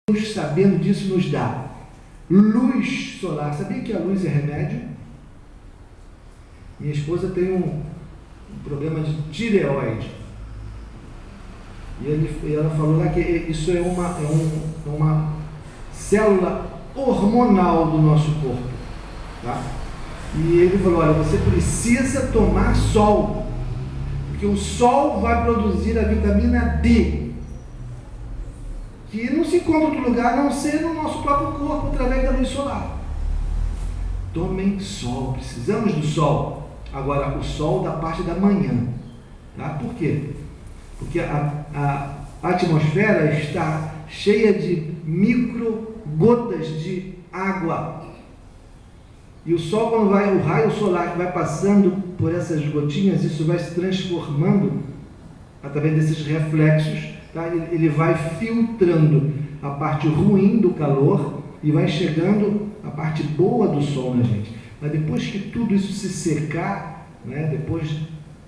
Deus, sabendo disso, nos dá luz solar. Sabia que a luz é remédio? Minha esposa tem um problema de tireoide. E ela falou lá que isso é uma célula hormonal do nosso corpo. Tá? E ele falou, olha, você precisa tomar sol, porque o sol vai produzir a vitamina D, que não se encontra em outro lugar a não ser no nosso próprio corpo, através da luz solar. Tomem sol, precisamos do sol. Agora, o sol da parte da manhã. Tá? Por quê? Porque a atmosfera está cheia de micro gotas de água. E o sol, quando vai, o raio solar que vai passando por essas gotinhas, isso vai se transformando através desses reflexos, tá? Ele vai filtrando a parte ruim do calor e vai chegando a parte boa do sol na gente. Mas depois que tudo isso se secar, né, depois,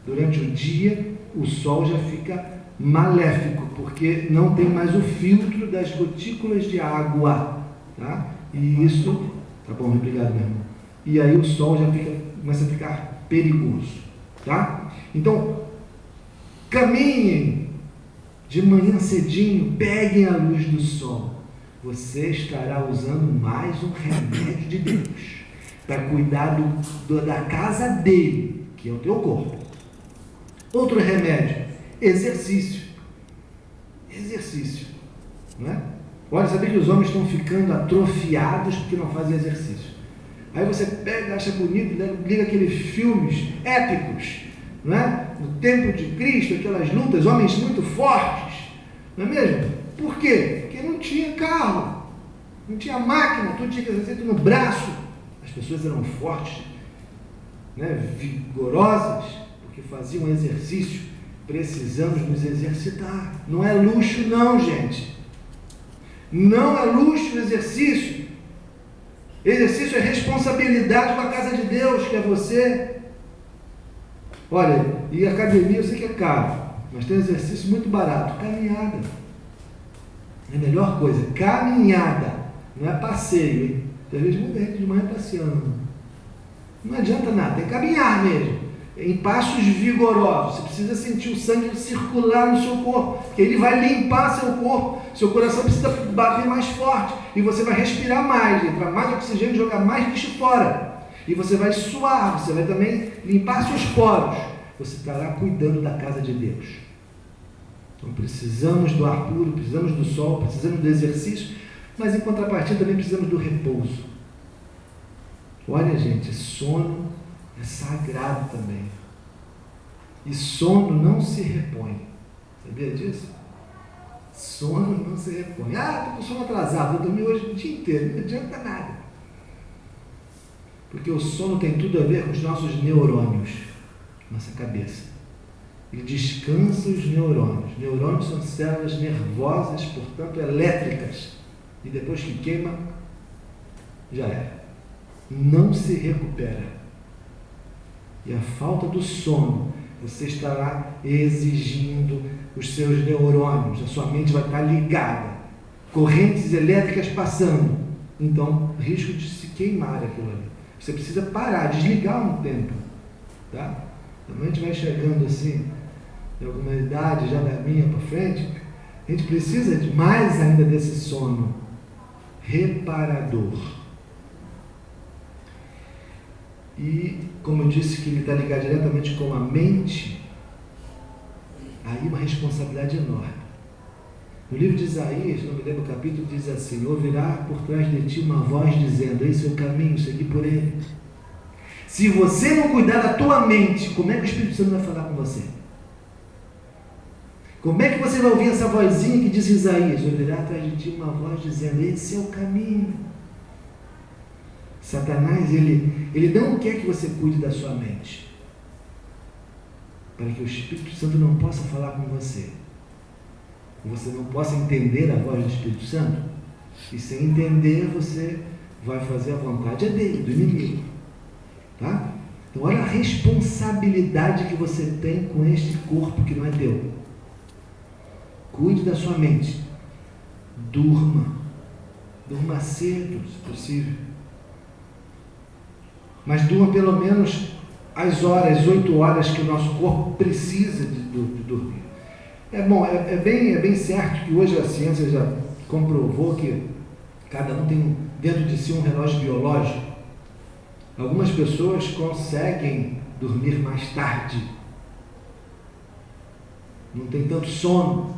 durante o dia, o sol já fica maléfico, porque não tem mais o filtro das gotículas de água, tá? E isso, tá bom, obrigado, meu irmão. E aí o sol já começa a ficar perigoso, tá? Então, caminhem de manhã cedinho, peguem a luz do sol. Você estará usando mais um remédio de Deus para cuidar da casa dele, que é o teu corpo. Outro remédio, exercício. Exercício, não é? Olha, sabia que os homens estão ficando atrofiados porque não fazem exercício. Aí você pega, acha bonito, liga aqueles filmes épicos, não é? No tempo de Cristo, aquelas lutas, homens muito fortes, não é mesmo? Por quê? Porque não tinha carro, não tinha máquina, tudo tinha que exercer no braço. As pessoas eram fortes, né? Vigorosas, porque faziam exercício. Precisamos nos exercitar. Não é luxo não, gente. Não é luxo o exercício. Exercício é responsabilidade com a casa de Deus, que é você. Olha, e academia eu sei que é caro, mas tem exercício muito barato. Caminhada. É a melhor coisa. Caminhada. Não é passeio, hein? Às vezes muita gente de manhã passeando. Não adianta nada. Tem que caminhar mesmo. Em passos vigorosos. Você precisa sentir o sangue circular no seu corpo, porque ele vai limpar seu corpo. Seu coração precisa bater mais forte e você vai respirar mais, entrar mais oxigênio, jogar mais lixo fora. E você vai suar, você vai também limpar seus poros. Você estará cuidando da casa de Deus. Então precisamos do ar puro, precisamos do sol, precisamos do exercício, mas em contrapartida também precisamos do repouso. Olha, gente, sono é sagrado também. E sono não se repõe. Sabia disso? Sono não se repõe. Ah, estou com sono atrasado, eu dormi hoje o dia inteiro. Não adianta nada. Porque o sono tem tudo a ver com os nossos neurônios, nossa cabeça. Ele descansa os neurônios. Neurônios são células nervosas, portanto elétricas. E depois que queima, já era. Não se recupera. E a falta do sono, você estará exigindo os seus neurônios, a sua mente vai estar ligada, correntes elétricas passando, então risco de se queimar aquilo ali. Você precisa parar, desligar um tempo, tá? A mente vai chegando assim, em alguma idade, já da minha para frente, a gente precisa de mais ainda desse sono reparador. E, como eu disse que ele está ligado diretamente com a mente, aí uma responsabilidade enorme. No livro de Isaías, não me lembro o capítulo, diz assim: ouvirá por trás de ti uma voz dizendo, esse é o caminho, segui por ele. Se você não cuidar da tua mente, como é que o Espírito Santo vai falar com você? Como é que você vai ouvir essa vozinha que diz Isaías? Ouvirá atrás de ti uma voz dizendo, esse é o caminho. Satanás, ele não quer que você cuide da sua mente, para que o Espírito Santo não possa falar com você, você não possa entender a voz do Espírito Santo, e sem entender você vai fazer a vontade dele, do inimigo, tá? Então olha a responsabilidade que você tem com este corpo que não é teu. Cuide da sua mente, durma, Durma cedo, se possível. Mas durma pelo menos as 8 horas que o nosso corpo precisa de dormir. É bem certo que hoje a ciência já comprovou que cada um tem dentro de si um relógio biológico. Algumas pessoas conseguem dormir mais tarde. Não tem tanto sono.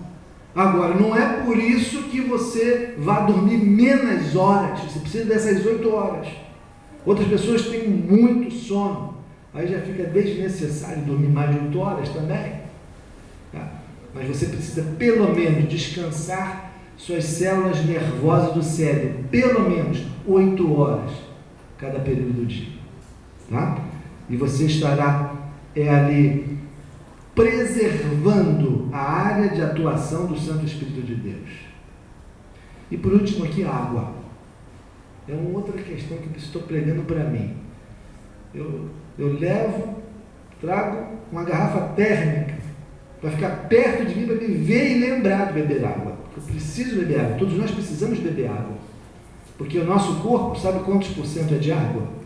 Agora, não é por isso que você vai dormir menos horas. Você precisa dessas 8 horas. Outras pessoas têm muito sono. Aí já fica desnecessário dormir mais de 8 horas também. Tá? Mas você precisa pelo menos descansar suas células nervosas do cérebro. Pelo menos 8 horas cada período do dia. Tá? E você estará ali preservando a área de atuação do Santo Espírito de Deus. E por último aqui, água. É uma outra questão que eu estou pregando para mim. Eu trago uma garrafa térmica para ficar perto de mim, para me ver e lembrar de beber água. Porque eu preciso beber água. Todos nós precisamos beber água. Porque o nosso corpo, sabe quantos por cento é de água?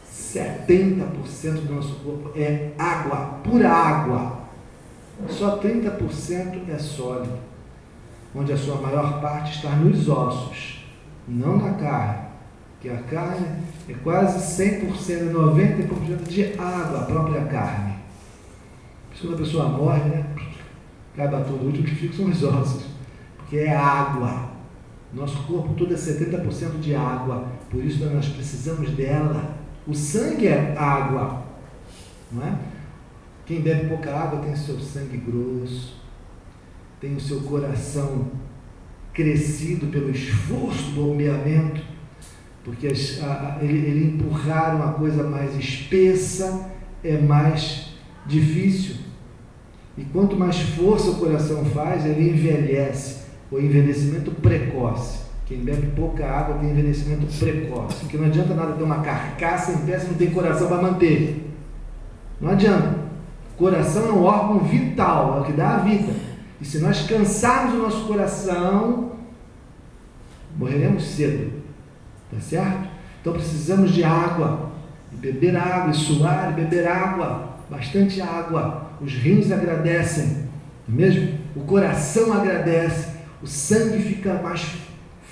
70% do nosso corpo é água, pura água. Só 30% é sólido, onde a sua maior parte está nos ossos, não na carne, que a carne é quase 100%, 90% de água, a própria carne. Quando a pessoa morre, né? Acaba tudo, o último que fica são os ossos, porque é água. Nosso corpo todo é 70% de água, por isso nós precisamos dela. O sangue é água, não é? Quem bebe pouca água tem o seu sangue grosso, tem o seu coração crescido pelo esforço do bombeamento, porque ele empurrar uma coisa mais espessa é mais difícil. E quanto mais força o coração faz, ele envelhece, o envelhecimento precoce. Quem bebe pouca água tem envelhecimento precoce, porque não adianta nada ter uma carcaça em pé se não tem coração para manter. Não adianta. Coração é um órgão vital, é o que dá a vida. E se nós cansarmos o nosso coração, morreremos cedo. Tá certo? Então precisamos de água, de beber água, e suar e beber água, bastante água. Os rins agradecem, não é mesmo? O coração agradece, o sangue fica mais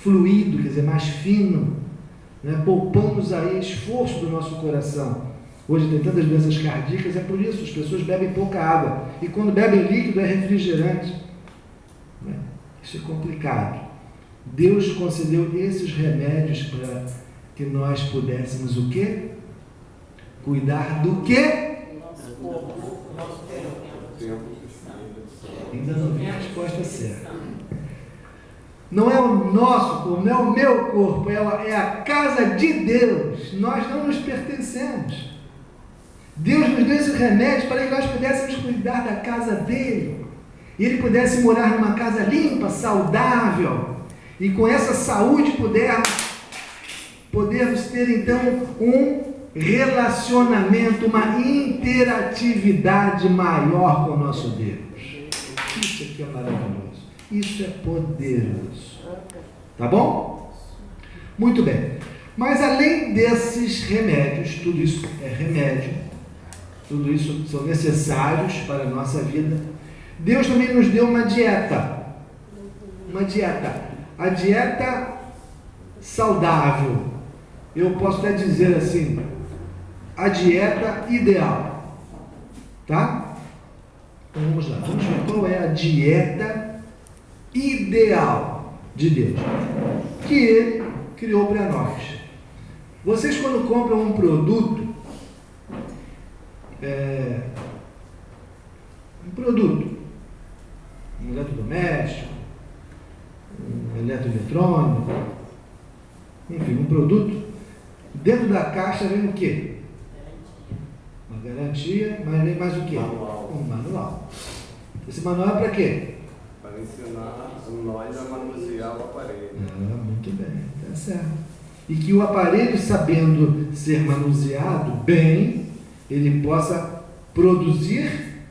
fluido, quer dizer, mais fino, né? Poupamos aí esforço do nosso coração. Hoje tem tantas doenças cardíacas, é por isso, as pessoas bebem pouca água, e quando bebem líquido é refrigerante, né? Isso é complicado. Deus concedeu esses remédios para que nós pudéssemos o quê? Cuidar do quê? Nosso tempo. Ainda não vi a resposta certa. Não é o nosso corpo, não é o meu corpo, é a casa de Deus. Nós não nos pertencemos. Deus nos deu esse remédio para que nós pudéssemos cuidar da casa dele. E ele pudesse morar numa casa limpa, saudável. E com essa saúde podermos ter então um relacionamento, uma interatividade maior com o nosso Deus. Isso aqui é maravilhoso. Isso é poderoso. Tá bom? Muito bem. Mas além desses remédios, tudo isso é remédio, tudo isso são necessários para a nossa vida, Deus também nos deu uma dieta. Uma dieta. A dieta saudável. Eu posso até dizer assim, a dieta ideal. Tá? Então vamos lá. Vamos ver qual é a dieta ideal de Deus, que Ele criou para nós. Vocês quando compram um produto, um eletrodoméstico, um eletroeletrônico, enfim, um produto, dentro da caixa vem o quê? Uma garantia, mas vem mais o quê? Um manual. Esse manual é para quê? Para ensinar nós a manusear o aparelho. Muito bem, tá certo. E que o aparelho, sabendo ser manuseado bem, ele possa produzir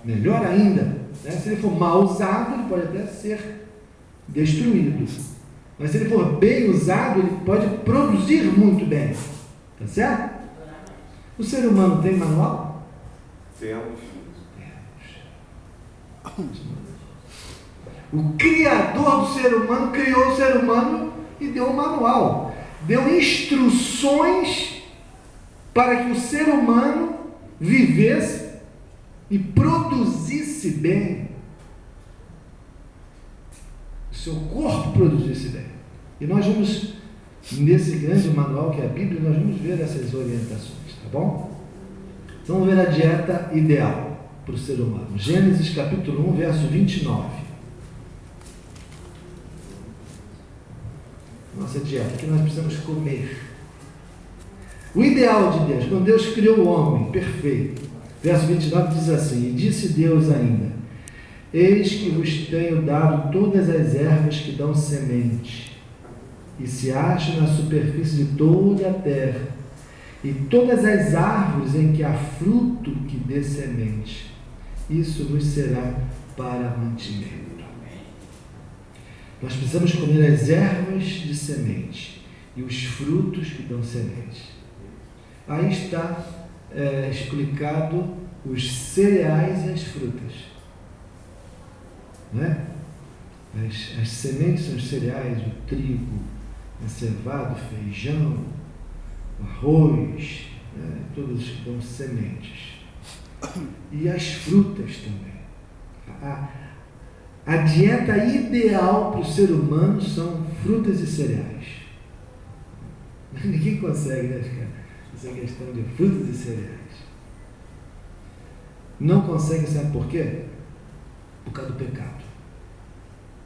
melhor ainda. Né? Se ele for mal usado, ele pode até ser destruído. Mas se ele for bem usado, ele pode produzir muito bem. Tá certo? O ser humano tem manual? Temos. O Criador do ser humano criou o ser humano e deu um manual. Deu instruções para que o ser humano vivesse e produzisse bem. O seu corpo produzisse bem. E nós vamos, nesse grande manual que é a Bíblia, nós vamos ver essas orientações, tá bom? Então vamos ver a dieta ideal para o ser humano. Gênesis capítulo 1, verso 29. Nossa dieta, que nós precisamos comer. O ideal de Deus, quando Deus criou o homem perfeito, verso 29 diz assim: e disse Deus ainda: eis que vos tenho dado todas as ervas que dão semente, e se acham na superfície de toda a terra, e todas as árvores em que há fruto que dê semente, isso vos será para mantimento. Nós precisamos comer as ervas de semente e os frutos que dão semente. Aí está explicado os cereais e as frutas. Não é? As sementes são os cereais, o trigo, a cevada, o feijão, o arroz, né? Todos que dão sementes. E as frutas também. A dieta ideal para o ser humano são frutas e cereais. Ninguém consegue, né, cara? Essa questão de frutas e cereais. Não consegue, sabe por quê? Por causa do pecado.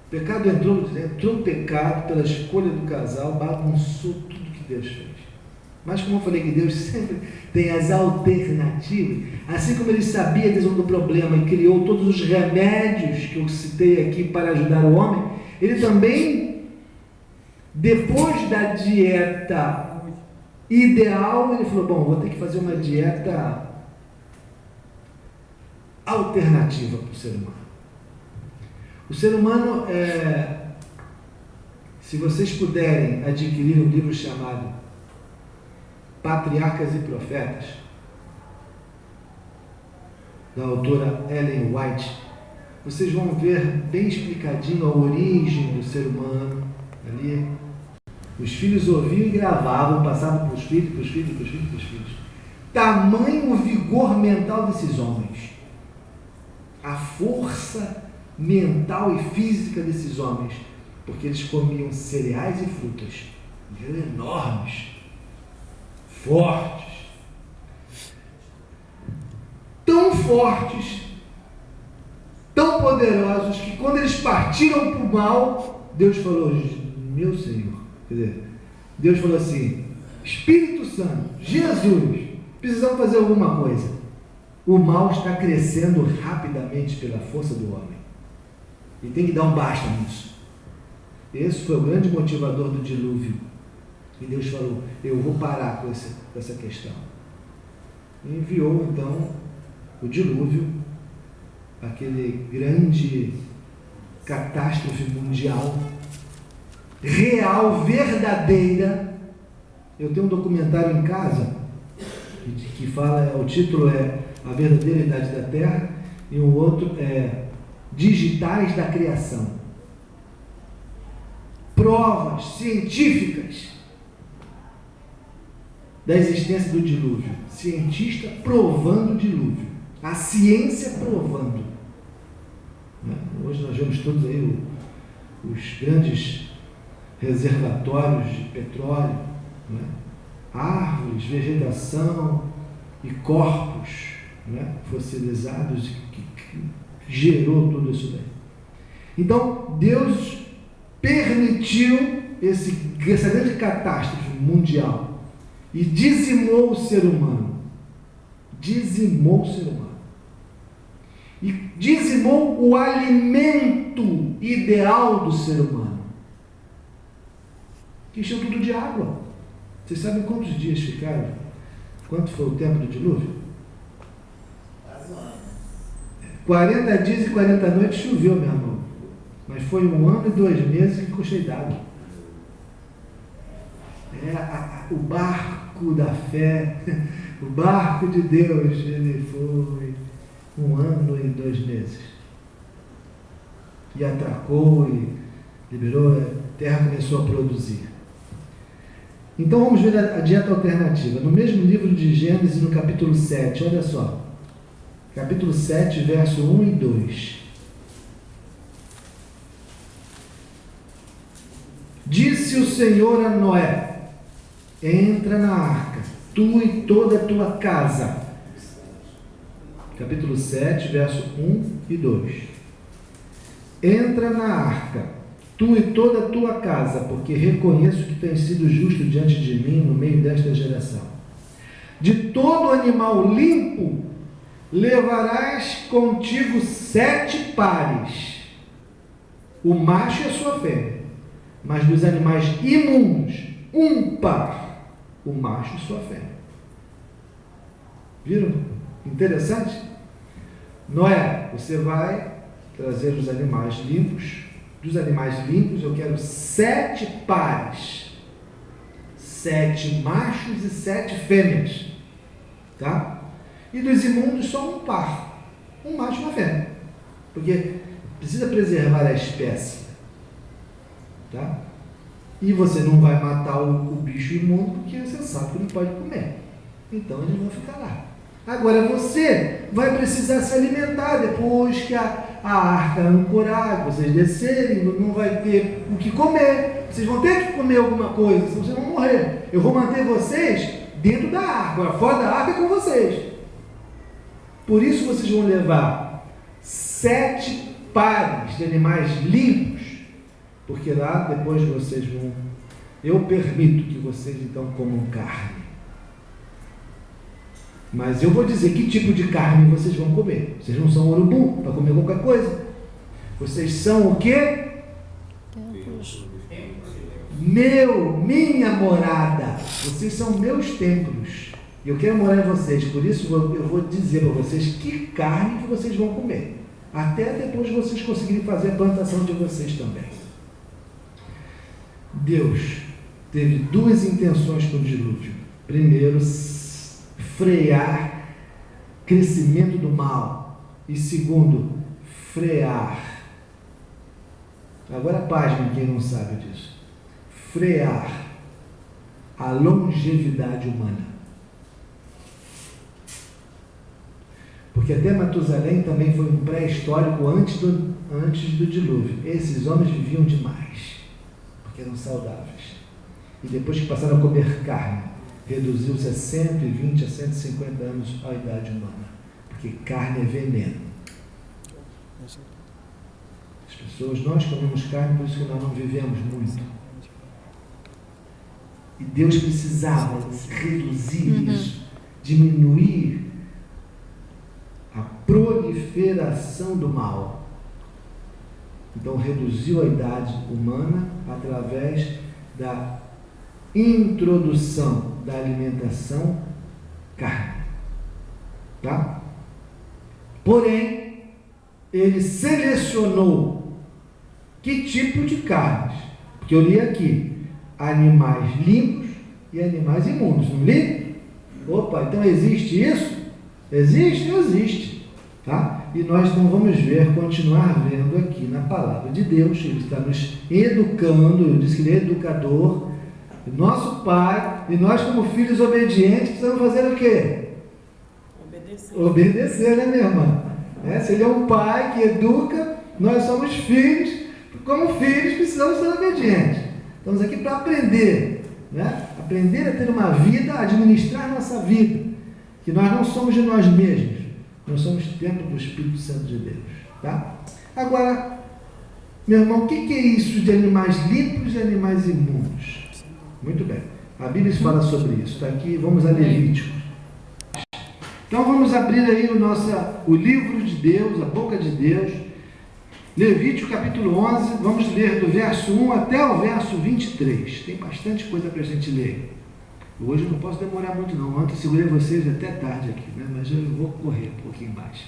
O pecado entrou o pecado pela escolha do casal, bagunçou tudo que Deus fez. Mas como eu falei que Deus sempre tem as alternativas, assim como Ele sabia do problema e criou todos os remédios que eu citei aqui para ajudar o homem, Ele também, depois da dieta ideal, Ele falou: bom, vou ter que fazer uma dieta alternativa para o ser humano. O ser humano, se vocês puderem adquirir um livro chamado Patriarcas e Profetas, da autora Ellen White, vocês vão ver bem explicadinho a origem do ser humano ali. Os filhos ouviam e gravavam, passavam para os filhos, para os filhos, para os filhos, para os filhos. Tamanho o vigor mental desses homens, a força mental e física desses homens, porque eles comiam cereais e frutas, eram enormes, fortes, tão fortes, tão poderosos, que quando eles partiram para o mal, Deus falou: meu Senhor, quer dizer, Deus falou assim: Espírito Santo, Jesus, precisamos fazer alguma coisa. O mal está crescendo rapidamente pela força do homem, e tem que dar um basta nisso. Esse foi o grande motivador do dilúvio. E Deus falou: eu vou parar com essa questão. E enviou então o dilúvio, aquele grande catástrofe mundial, real, verdadeira. Eu tenho um documentário em casa que fala, o título é A Verdadeira Idade da Terra, e o outro é Digitais da Criação. Provas científicas da existência do dilúvio. Cientista provando o dilúvio. A ciência provando. Hoje nós vemos todos aí os grandes reservatórios de petróleo, né? Árvores, vegetação e corpos, né? Fossilizados que gerou tudo isso daí. Então, Deus permitiu essa grande catástrofe mundial e dizimou o ser humano. Dizimou o ser humano. E dizimou o alimento ideal do ser humano, que encheu tudo de água. Vocês sabem quantos dias ficaram? Quanto foi o tempo do dilúvio? 40 dias e 40 noites choveu, meu irmão. Mas foi 1 ano e 2 meses que ficou cheio d'água. o barco da fé, o barco de Deus, ele foi 1 ano e 2 meses. E atracou e liberou, a terra começou a produzir. Então vamos ver a dieta alternativa. No mesmo livro de Gênesis, no capítulo 7, olha só. Capítulo 7, verso 1 e 2. Disse o Senhor a Noé: entra na arca, tu e toda a tua casa. Capítulo 7, verso 1 e 2. Entra na arca, tu e toda a tua casa, porque reconheço que tens sido justo diante de mim no meio desta geração. De todo animal limpo levarás contigo 7 pares, o macho e a sua fêmea. Mas dos animais imundos, 1 par, o macho e sua fêmea. Viram? Interessante? Noé, você vai trazer os animais limpos. Dos animais limpos eu quero 7 pares, 7 machos e 7 fêmeas, tá? E dos imundos só 1 par, um macho e uma fêmea, porque precisa preservar a espécie, tá? E você não vai matar o bicho imundo porque você sabe que não pode comer, então eles vão ficar lá. Agora você vai precisar se alimentar depois que a arca ancorar, vocês descerem, não vai ter o que comer, vocês vão ter que comer alguma coisa, senão vocês vão morrer. Eu vou manter vocês dentro da arca, agora fora da arca é com vocês. Por isso vocês vão levar 7 pares de animais limpos, porque lá depois vocês vão, eu permito que vocês então comam carne. Mas eu vou dizer que tipo de carne vocês vão comer. Vocês não são urubu para comer qualquer coisa. Vocês são o quê? Minha morada. Vocês são meus templos. E eu quero morar em vocês. Por isso eu vou dizer para vocês que carne que vocês vão comer. Até depois vocês conseguirem fazer a plantação de vocês também. Deus teve 2 intenções com o dilúvio. Primeiro, frear crescimento do mal. E segundo, frear. Agora pasmem quem não sabe disso. Frear a longevidade humana. Porque até Matusalém também foi um pré-histórico antes do dilúvio. Esses homens viviam demais, porque eram saudáveis. E depois que passaram a comer carne, reduziu-se a 120 a 150 anos a idade humana, porque carne é veneno. As pessoas, nós comemos carne, por isso que nós não vivemos muito. E Deus precisava reduzir isso, diminuir a proliferação do mal. Então reduziu a idade humana através da introdução da alimentação carne, tá? Porém, ele selecionou que tipo de carnes, porque eu li aqui animais limpos e animais imundos, não li? Opa, então existe isso? Existe, tá? E nós não vamos continuar vendo aqui na palavra de Deus. Ele está nos educando, eu disse que ele é educador, nosso Pai, e nós como filhos obedientes precisamos fazer o quê? Obedecer, né, minha irmã? Se ele é um pai que educa, nós somos filhos, como filhos precisamos ser obedientes. Estamos aqui para aprender, né? Aprender a ter uma vida, a administrar nossa vida, que nós não somos de nós mesmos, nós somos templo do Espírito Santo de Deus, tá? Agora, meu irmão, o que é isso de animais limpos e animais imundos? Muito bem, a Bíblia fala sobre isso, está aqui, vamos a Levítico. Então vamos abrir aí o livro de Deus, a boca de Deus, Levítico capítulo 11, vamos ler do verso 1 até o verso 23, tem bastante coisa para a gente ler. Hoje eu não posso demorar muito não, ontem segurei vocês até tarde aqui, né? Mas eu vou correr um pouquinho mais.